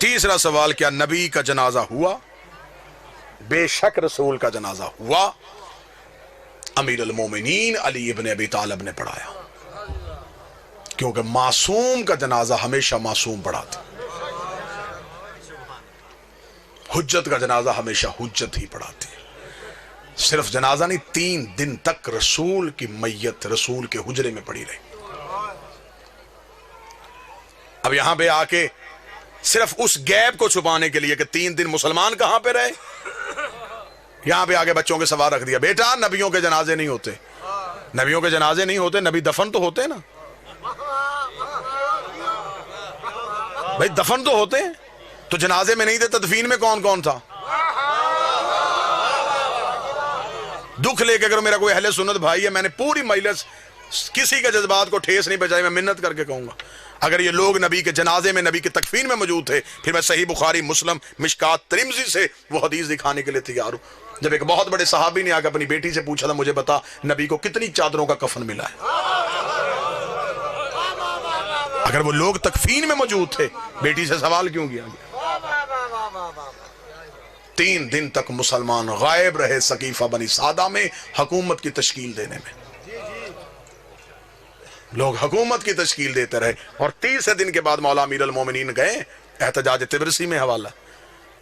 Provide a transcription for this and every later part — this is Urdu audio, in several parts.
تیسرا سوال، کیا نبی کا جنازہ ہوا؟ بے شک رسول کا جنازہ ہوا، امیر المومنین علی ابن ابی طالب نے پڑھایا، کیونکہ معصوم کا جنازہ ہمیشہ معصوم پڑھاتا، حجت کا جنازہ ہمیشہ حجت ہی پڑھاتی ہے۔ صرف جنازہ نہیں، 3 دن تک رسول کی میت رسول کے حجرے میں پڑی رہی۔ اب یہاں پہ آ کے صرف اس گیپ کو چھپانے کے لیے کہ 3 دن مسلمان کہاں پہ رہے، یہاں پہ آگے بچوں کے سوال رکھ دیا، بیٹا نبیوں کے جنازے نہیں ہوتے، نبیوں کے جنازے نہیں ہوتے، نبی دفن تو ہوتے نا، بھائی دفن تو ہوتے ہیں، تو جنازے میں نہیں تھے، تدفین میں کون کون تھا؟ دکھ لے کے اگر میرا کوئی اہل سنت بھائی ہے، میں نے پوری مجلس کسی کے جذبات کو ٹھیس نہیں پہنچائی، میں منت کر کے کہوں گا اگر یہ لوگ نبی کے جنازے میں نبی کے تکفین میں موجود تھے، پھر میں صحیح بخاری مسلم مشکات ترمذی سے وہ حدیث دکھانے کے لیے تیار ہوں۔ جب ایک بہت بڑے صحابی نے آ کے اپنی بیٹی سے پوچھا تھا، مجھے بتا نبی کو کتنی چادروں کا کفن ملا ہے، اگر وہ لوگ تکفین میں موجود تھے بیٹی سے سوال کیوں کیا گیا؟ 3 دن تک مسلمان غائب رہے سقیفہ بنی سعدہ میں حکومت کی تشکیل دینے میں، لوگ حکومت کی تشکیل دیتے رہے، اور 30 دن کے بعد مولا امیر المومنین گئے، احتجاج تبرسی میں حوالہ،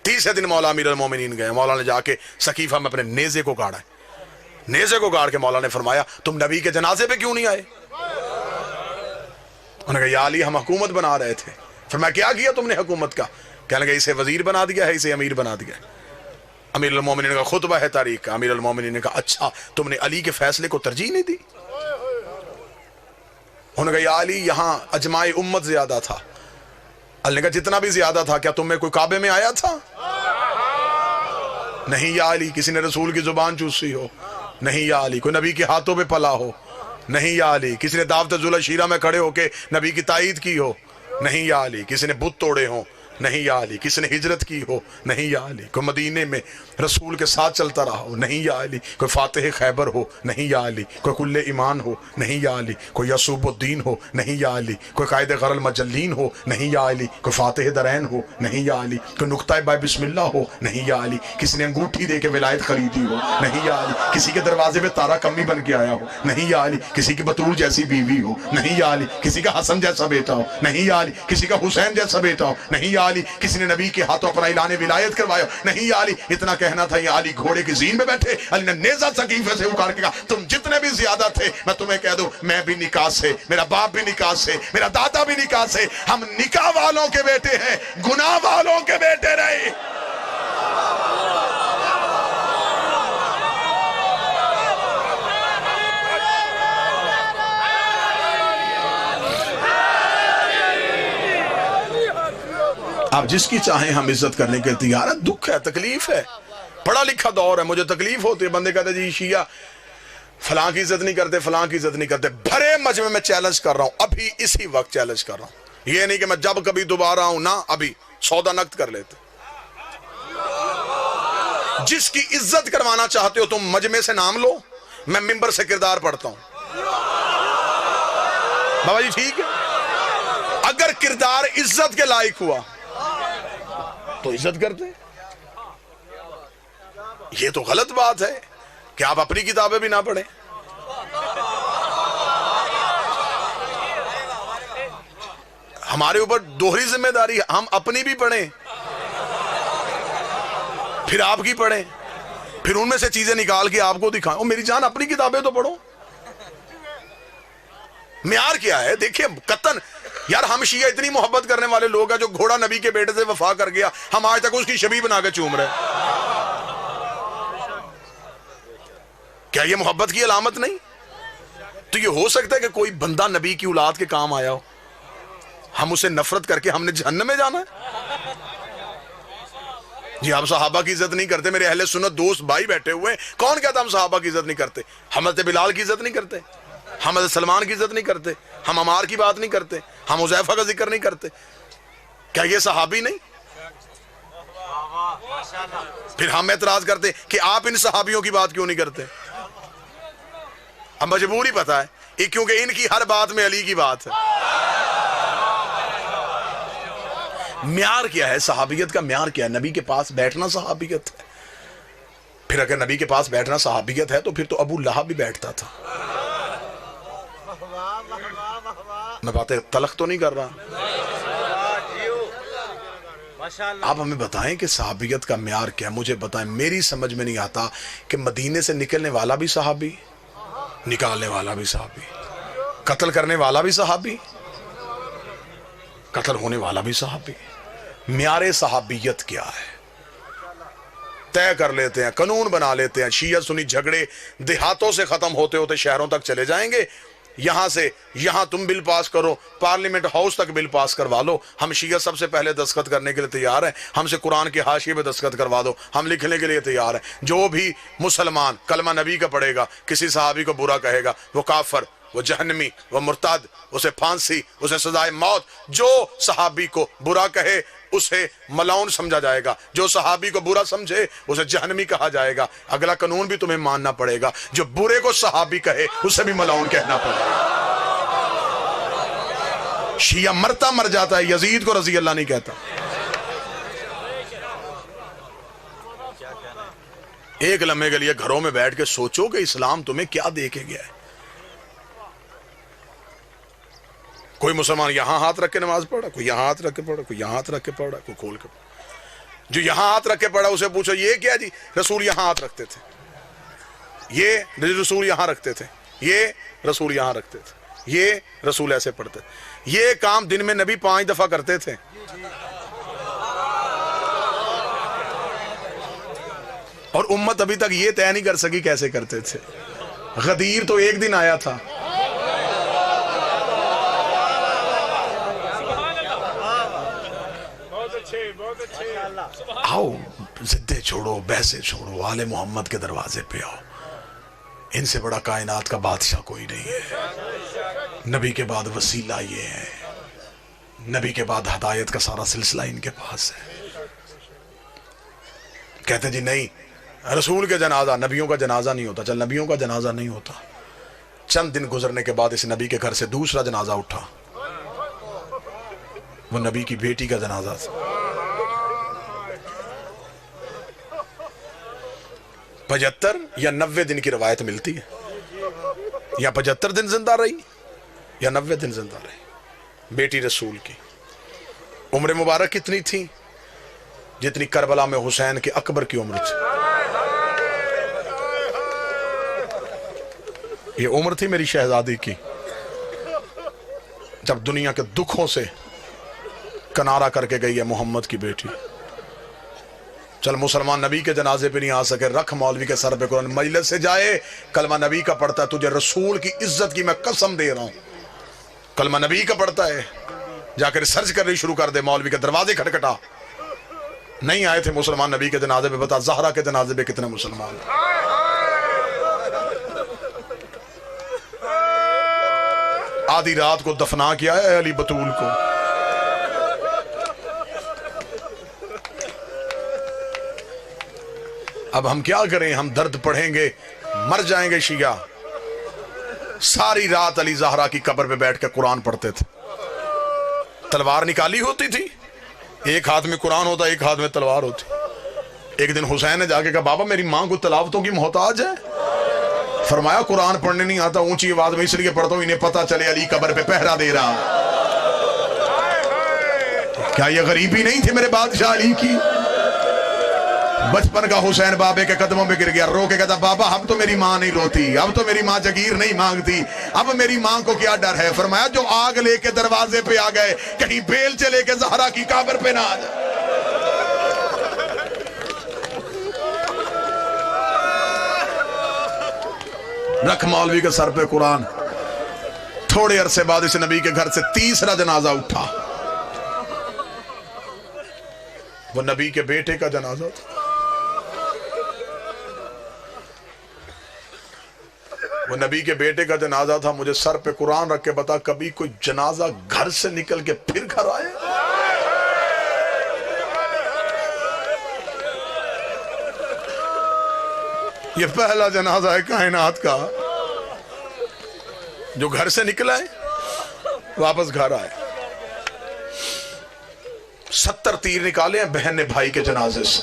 30 دن مولا امیر المومنین گئے، مولا نے جا کے سقیفہ میں اپنے نیزے کو گاڑا ہے، نیزے کو گاڑ کے مولا نے فرمایا تم نبی کے جنازے پہ کیوں نہیں آئے؟ انہوں نے کہا یا علی ہم حکومت بنا رہے تھے۔ فرمایا کیا کیا تم نے حکومت کا؟ کہنے لگا اسے وزیر بنا دیا ہے، اسے امیر بنا دیا ہے۔ امیر المومنین کا خطبہ ہے تاریخ کا، امیر المومنین نے کہا اچھا تم نے علی کے فیصلے کو ترجیح نہیں دی؟ انہوں نے کہا یا علی یہاں اجماع امت زیادہ تھا۔ علی نے کہا جتنا بھی زیادہ تھا کیا تم میں کوئی کعبے میں آیا تھا؟ نہیں یا علی کسی نے رسول کی زبان چوسی ہو، نہیں یا علی کوئی نبی کے ہاتھوں پہ پلا ہو، نہیں یا علی کسی نے دعوت ذوالعشیرہ میں کھڑے ہو کے نبی کی تائید کی ہو، نہیں یا علی کسی نے بت توڑے ہوں، نہیں یا علی کسی نے ہجرت کی ہو، نہیں یا علی کوئی مدینے میں رسول کے ساتھ چلتا رہا ہو، نہیں یا علی کوئی فاتح خیبر ہو، نہیں یا علی کوئی کل ایمان ہو، نہیں یا علی کوئی یعصوب الدین ہو، نہیں یا علی کوئی قائد غر المجلین ہو، نہیں یا علی کوئی فاتح درین ہو، نہیں یا علی کوئی نقطہ بائے بسم اللہ ہو، نہیں یا علی کسی نے انگوٹھی دے کے ولایت خریدی ہو، نہیں یا علی کسی کے دروازے پہ تارا کمی بن کے آیا ہو، نہیں یا علی کسی کی بطول جیسی بیوی ہو، نہیں یا علی کسی کا حسن جیسا بیٹا ہو، نہیں یا علی کسی کا حسین جیسا بیٹا ہو، نہیں یا علی کسی نے نبی کے ہاتھوں اپنا اعلان ولایت کروایا، نہیں یا علی اتنا کہنا تھا یا علی گھوڑے کی زین میں بیٹھے، علی نے نیزہ سقیفے سے اکھاڑ کے کہا تم جتنے بھی زیادہ تھے میں تمہیں کہہ دوں میں بھی نکاح سے، میرا باپ بھی نکاح سے، میرا دادا بھی نکاح سے، ہم نکاح والوں کے بیٹے ہیں، گناہ والوں کے بیٹے رہے۔ آپ جس کی چاہیں ہم عزت کرنے کے تیار ہیں، دکھ ہے، تکلیف ہے، پڑھا لکھا دور ہے، مجھے تکلیف ہوتی ہے، بندے کہتے جی شیعہ فلاں کی عزت نہیں کرتے، فلاں کی عزت نہیں کرتے، بھرے مجمع میں چیلنج کر رہا ہوں، ابھی اسی وقت چیلنج کر رہا ہوں، یہ نہیں کہ میں جب کبھی دوبارہ ہوں، نہ ابھی سودا نقد کر لیتے۔ جس کی عزت کروانا چاہتے ہو تم مجمع سے نام لو، میں منبر سے کردار پڑھتا ہوں، بابا جی ٹھیک ہے، اگر کردار عزت کے لائق ہوا تو عزت کرتے، یہ تو غلط بات ہے کہ آپ اپنی کتابیں بھی نہ پڑھیں۔ ہمارے اوپر دوہری ذمہ داری ہے، ہم اپنی بھی پڑھیں پھر آپ کی پڑھیں، پھر ان میں سے چیزیں نکال کے آپ کو دکھائیں۔ او میری جان اپنی کتابیں تو پڑھو، معیار کیا ہے؟ دیکھیں قطن یار ہم شیعہ اتنی محبت کرنے والے لوگ ہیں، جو گھوڑا نبی کے بیٹے سے وفا کر گیا ہم آج تک اس کی شبیہ بنا کے چوم رہے، کیا یہ محبت کی علامت نہیں؟ تو یہ ہو سکتا ہے کہ کوئی بندہ نبی کی اولاد کے کام آیا ہو، ہم اسے نفرت کر کے ہم نے جہنم میں جانا ہے؟ جی ہم صحابہ کی عزت نہیں کرتے، میرے اہل سنت دوست بھائی بیٹھے ہوئے ہیں، کون کہتا ہم صحابہ کی عزت نہیں کرتے؟ حضرت بلال کی عزت نہیں کرتے، ہم حضرت سلمان کی عزت نہیں کرتے، ہم عمار کی بات نہیں کرتے، ہم حذیفہ کا ذکر نہیں کرتے، کیا یہ صحابی نہیں؟ پھر ہم اعتراض کرتے کہ آپ ان صحابیوں کی بات کیوں نہیں کرتے؟ اب مجبوری پتا ہے کیونکہ ان کی ہر بات میں علی کی بات ہے، معیار کیا ہے صحابیت کا؟ معیار کیا ہے؟ نبی کے پاس بیٹھنا صحابیت ہے. پھر اگر نبی کے پاس بیٹھنا صحابیت ہے تو پھر تو ابو لہب بھی بیٹھتا تھا. میں باتیں تلخ تو نہیں کر رہا. آپ ہمیں بتائیں کہ صحابیت کا معیار کیا ہے؟ مجھے بتائیں. میری سمجھ میں نہیں آتا کہ مدینے سے نکلنے والا بھی صحابی، نکالنے والا بھی صحابی، قتل کرنے والا بھی صحابی، قتل ہونے والا بھی صحابی. معیار صحابیت کیا ہے؟ طے کر لیتے ہیں، قانون بنا لیتے ہیں. شیعہ سنی جھگڑے دیہاتوں سے ختم ہوتے ہوتے شہروں تک چلے جائیں گے. یہاں سے یہاں تم بل پاس کرو، پارلیمنٹ ہاؤس تک بل پاس کروا لو. ہم شیعہ سب سے پہلے دستخط کرنے کے لیے تیار ہیں. ہم سے قرآن کے حاشیے پہ دستخط کروا دو، ہم لکھنے کے لیے تیار ہیں. جو بھی مسلمان کلمہ نبی کا پڑھے گا، کسی صحابی کو برا کہے گا، وہ کافر، وہ جہنمی، وہ مرتد، اسے پھانسی، اسے سزائے موت. جو صحابی کو برا کہے اسے ملعون سمجھا جائے گا، جو صحابی کو برا سمجھے اسے جہنمی کہا جائے گا. اگلا قانون بھی تمہیں ماننا پڑے گا، جو برے کو صحابی کہے اسے بھی ملعون کہنا پڑے گا. شیعہ مرتا مر جاتا ہے، یزید کو رضی اللہ نہیں کہتا. ایک لمحے کے لیے گھروں میں بیٹھ کے سوچو کہ اسلام تمہیں کیا دے کے گیا ہے. کوئی مسلمان یہاں ہاتھ رکھ کے نماز پڑھا، کوئی یہاں ہاتھ رکھ کے پڑھا، کوئی یہاں ہاتھ رکھ کے پڑھا، کوئی کھول کے پڑھا. جو یہاں ہاتھ رکھ کے پڑھا اسے پوچھو یہ کیا جی؟ رسول یہاں ہاتھ رکھتے تھے، یہ رسول یہاں رکھتے تھے، یہ رسول یہاں رکھتے تھے، یہ رسول ایسے پڑھتے تھے. یہ کام دن میں نبی 5 دفعہ کرتے تھے. اور امت ابھی تک یہ طے نہیں کر سکی کیسے کرتے تھے. غدیر تو ایک دن آیا تھا. آؤ زدے چھوڑو، بحثیں چھوڑو، آل محمد کے دروازے پہ آؤ. ان سے بڑا کائنات کا بادشاہ کوئی نہیں ہے. نبی کے بعد وسیلہ یہ ہے، نبی کے بعد ہدایت کا سارا سلسلہ ان کے پاس ہے. کہتے جی نہیں رسول کے جنازہ، نبیوں کا جنازہ نہیں ہوتا. چل نبیوں کا جنازہ نہیں ہوتا. چند دن گزرنے کے بعد اس نبی کے گھر سے دوسرا جنازہ اٹھا. وہ نبی کی بیٹی کا جنازہ تھا. 75 یا 90 دن کی روایت ملتی ہے. یا 75 دن زندہ رہی یا 90 دن زندہ رہی بیٹی رسول کی. عمر مبارک کتنی تھی؟ جتنی کربلا میں حسین کے اکبر کی عمر تھی. یہ عمر تھی میری شہزادی کی جب دنیا کے دکھوں سے کنارہ کر کے گئی ہے محمد کی بیٹی. چل مسلمان نبی کے جنازے پہ نہیں آ سکے، رکھ مولوی کے سر پہ قرآن. مجلس سے جائے کلمہ نبی کا پڑھتا ہے، تجھے رسول کی عزت کی میں قسم دے رہا ہوں. کلمہ نبی کا پڑھتا ہے، جا کر ریسرچ کرنی شروع کر دے. مولوی کے دروازے کھٹکھٹا. نہیں آئے تھے مسلمان نبی کے جنازے پہ. بتا زہرا کے جنازے پہ کتنے مسلمان. آدھی رات کو دفنا کیا ہے علی بطول کو. اب ہم کیا کریں؟ ہم درد پڑھیں گے، مر جائیں گے. شیعہ ساری رات علی زہرا کی قبر پہ بیٹھ کے قرآن پڑھتے تھے. تلوار نکالی ہوتی تھی، ایک ہاتھ میں قرآن ہوتا، ایک ہاتھ میں تلوار ہوتی. ایک دن حسین نے جا کے کہا بابا میری ماں کو تلاوتوں کی محتاج ہے. فرمایا قرآن پڑھنے نہیں آتا، اونچی آواز میں اس لیے پڑھتا ہوں انہیں پتہ چلے علی قبر پہ پہرا دے رہا. کیا یہ غریبی نہیں تھی میرے بادشاہ علی کی؟ بچپن کا حسین بابے کے قدموں پہ گر گیا، رو کے کہتا بابا اب تو میری ماں نہیں روتی، اب تو میری ماں جگیر نہیں مانگتی، اب میری ماں کو کیا ڈر ہے. فرمایا جو آگ لے کے دروازے پہ آ گئے کہیں بیل چلے کے زہرا کی قبر پہ نہ آ جائے. رکھ مولوی کے سر پہ قرآن. تھوڑے عرصے بعد اس نبی کے گھر سے تیسرا جنازہ اٹھا. وہ نبی کے بیٹے کا جنازہ تھا. وہ نبی کے بیٹے کا جنازہ تھا. مجھے سر پہ قرآن رکھ کے بتا کبھی کوئی جنازہ گھر سے نکل کے پھر گھر آئے؟ یہ پہلا جنازہ ہے کائنات کا جو گھر سے نکلا ہے واپس گھر آئے. 70 تیر نکالے ہیں بہن نے بھائی کے جنازے سے.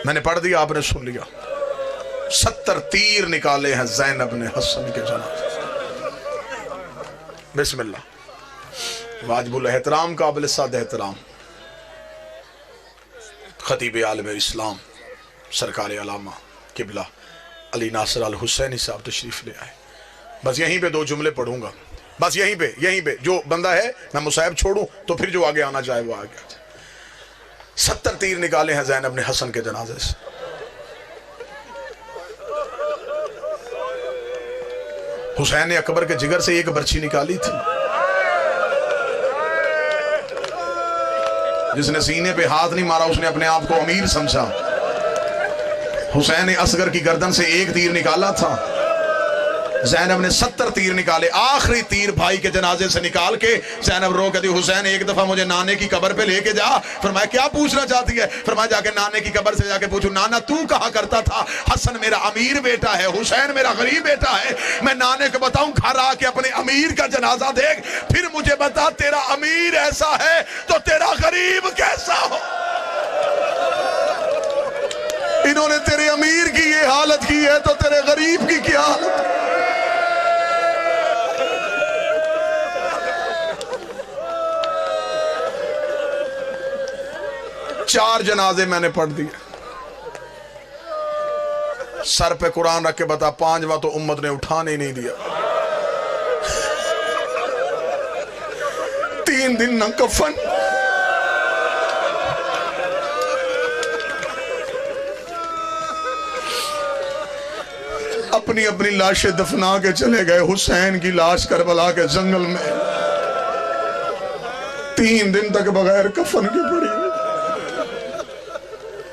میں نے پڑھ دیا، آپ نے سن لیا. 70 تیر نکالے ہیں زینب نے حسن کے جنازے سے. بسم اللہ. واجب الاحترام قابل صد احترام خطیب عالم اسلام سرکار علامہ قبلہ علی ناصر الحسینی صاحب تشریف لے آئے. بس یہیں پہ 2 جملے پڑھوں گا، بس یہیں پہ جو بندہ ہے میں مصاحب چھوڑوں تو پھر جو آگے آنا چاہے وہ آگے آ جائے. 70 تیر نکالے ہیں زینب نے حسن کے جنازے سے. حسین اکبر کے جگر سے ایک برچی نکالی تھی. جس نے سینے پہ ہاتھ نہیں مارا اس نے اپنے آپ کو امیر سمجھا. حسین اصغر کی گردن سے ایک تیر نکالا تھا، زینب نے 70 تیر نکالے. آخری تیر بھائی کے جنازے سے نکال کے زینب رو کہتی حسین ایک دفعہ مجھے نانے کی قبر پہ لے کے جا. فرمایا کیا پوچھنا چاہتی ہے؟ فرمایا جا کے نانے کی قبر سے جا کے پوچھو نانا تو کہا کرتا تھا حسن میرا امیر بیٹا ہے، حسین میرا غریب بیٹا ہے. میں نانے کو بتاؤں گھر آ کے اپنے امیر کا جنازہ دیکھ، پھر مجھے بتا تیرا امیر ایسا ہے تو تیرا غریب کیسا ہو. انہوں نے تیرے امیر کی یہ حالت کی ہے تو تیرے غریب کی کیا حالت. 4 جنازے میں نے پڑھ دیے. سر پہ قرآن رکھ کے بتا 5واں تو امت نے اٹھانے ہی نہیں دیا. 3 دن نہ کفن، اپنی اپنی لاشیں دفنا کے چلے گئے. حسین کی لاش کربلا کے جنگل میں 3 دن تک بغیر کفن کے پڑی.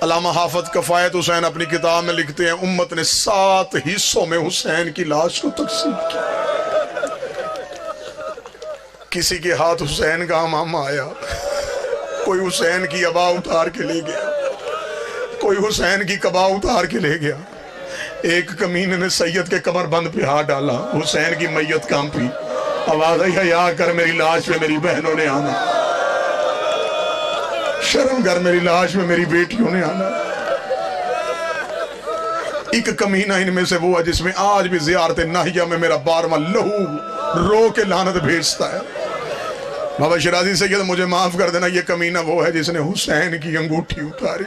علامہ حافظ کفایت حسین اپنی کتاب میں لکھتے ہیں امت نے 7 حصوں میں حسین کی لاش کو تقسیم کیا. کسی کے ہاتھ حسین کا امامہ آیا، کوئی حسین کی عبا اتار کے لے گیا، کوئی حسین کی قبا اتار کے لے گیا. ایک کمینے نے سید کے کمر بند پہ ہاتھ ڈالا، حسین کی میت کانپی. آواز آئی حیا کر میری لاش پہ میری بہنوں نے آنا، شرم کر میری لاش میں میری بیٹیوں نے آنا. ایک کمینہ ان میں سے وہ ہے جس میں آج بھی زیارت ناہیہ میں میرا 12واں لہو رو کے لعنت بھیجتا ہے. بابا شرازی سید مجھے معاف کر دینا، یہ کمینہ وہ ہے جس نے حسین کی انگوٹھی اتاری.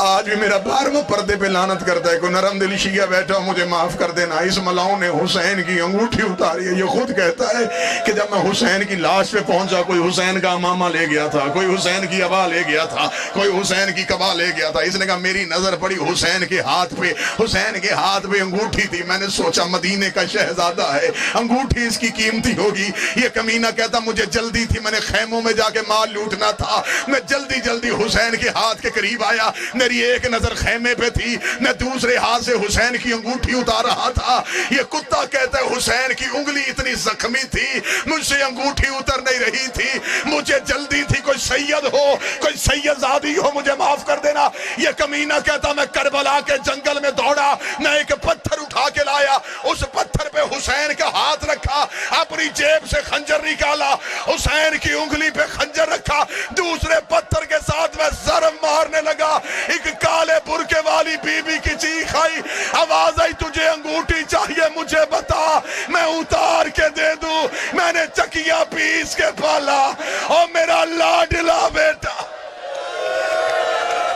آج بھی میرا 12واں پردے پہ لعنت کرتا ہے. کوئی نرم دل شیعہ بیٹھا مجھے معاف کر دینا، اس ملاؤں نے حسین کی انگوٹھی اتاری ہے. یہ خود کہتا ہے کہ جب میں حسین کی لاش پہ پہنچا کوئی حسین کا امامہ لے گیا تھا، کوئی حسین کی عبا لے گیا تھا، کوئی حسین کی قبا لے گیا تھا. اس نے کہا میری نظر پڑی حسین کے ہاتھ پہ، حسین کے ہاتھ پہ انگوٹھی تھی. میں نے سوچا مدینے کا شہزادہ ہے، انگوٹھی اس کی قیمتی ہوگی. یہ کمینہ کہتا مجھے جلدی تھی، میں نے خیموں میں جا کے مال لوٹنا تھا. میں جلدی جلدی حسین کے ہاتھ کے قریب آیا، میری ایک نظر خیمے پہ تھی، میں دوسرے ہاتھ سے حسین کی انگوٹھی اتار رہا تھا. یہ کتا کہتا ہے حسین کی انگلی اتنی زخمی تھی مجھ سے انگوٹھی اتر نہیں رہی تھی، مجھے جلدی تھی. کوئی سید ہو، کوئی سید زادی ہو مجھے معاف کر دینا. یہ کمینہ کہتا میں کربلا کے جنگل میں دوڑا، میں ایک پتھر اٹھا کے لایا، اس پتھر پہ حسین کا ہاتھ رکھا، اپنی جیب سے خنجر نکالا، حسین کی انگلی پہ خنجر رکھا، دوسرے پتھر کے ساتھ میں ضرب مارنے لگا. ایک کالے برکے والی بی بی کی چیخ آئی، آواز آئی تجھے انگوٹھی چاہیے مجھے بتا میں اتار کے دے دوں. میں نے چکیاں پیس کے پالا اور میرا اللہ